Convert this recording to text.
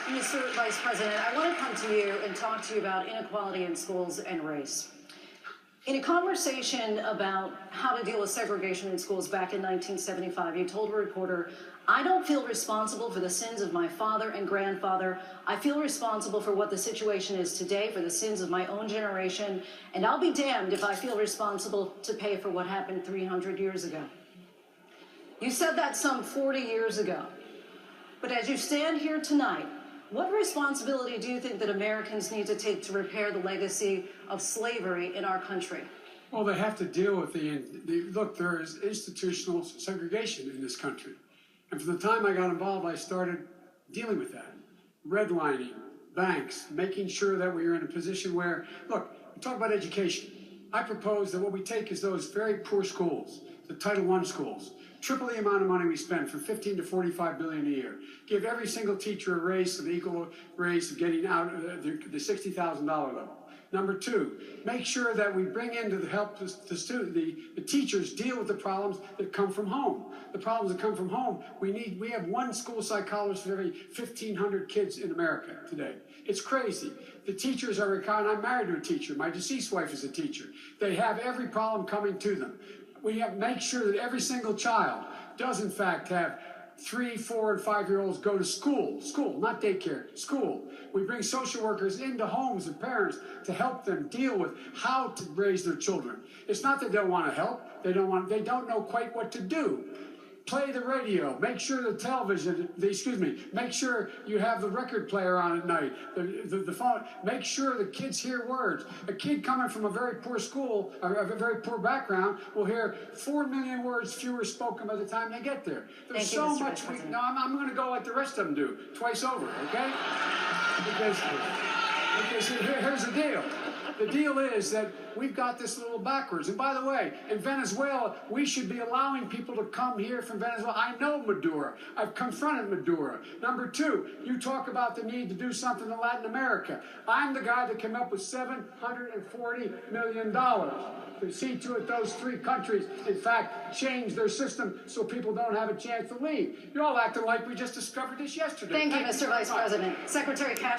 Mr. Vice President, I want to come to you and talk to you about inequality in schools and race. In a conversation about how to deal with segregation in schools back in 1975, you told a reporter, "I don't feel responsible for the sins of my father and grandfather. I feel responsible for what the situation is today, for the sins of my own generation, and I'll be damned if I feel responsible to pay for what happened 300 years ago." You said that some 40 years ago. But as you stand here tonight, what responsibility do you think that Americans need to take to repair the legacy of slavery in our country? Well, they have to deal with look, there is institutional segregation in this country. And from the time I got involved, I started dealing with that. Redlining, banks, making sure that we are in a position where, look, we talk about education. I propose that what we take is those very poor schools, the Title I schools, triple the amount of money we spend from 15 to 45 billion a year. Give every single teacher a raise, an equal raise of getting out of the $60,000 level. Number two, make sure that we bring in to help the teachers deal with the problems that come from home. The problems that come from home, we have one school psychologist for every 1,500 kids in America today. It's crazy. The teachers are, and I'm married to a teacher. My deceased wife is a teacher. They have every problem coming to them. We have to make sure that every single child does, in fact, have 3, 4, and 5-year-olds go to school, not daycare, school. We bring social workers into homes and parents to help them deal with how to raise their children. It's not that they don't want to help, they don't know quite what to do. Play the radio, make sure the television, make sure you have the record player on at night, the phone, make sure the kids hear words. A kid coming from a very poor school, a very poor background, will hear 4 million words fewer spoken by the time they get there. There's so much, I'm going to go like the rest of them do, twice over, okay? Because here's the deal. The deal is that we've got this a little backwards. And by the way, in Venezuela, we should be allowing people to come here from Venezuela. I know Maduro. I've confronted Maduro. Number two, you talk about the need to do something in Latin America. I'm the guy that came up with $740 million to see to it those three countries, in fact, change their system so people don't have a chance to leave. You're all acting like we just discovered this yesterday. Thank you, Mr. Vice President. Secretary Cash.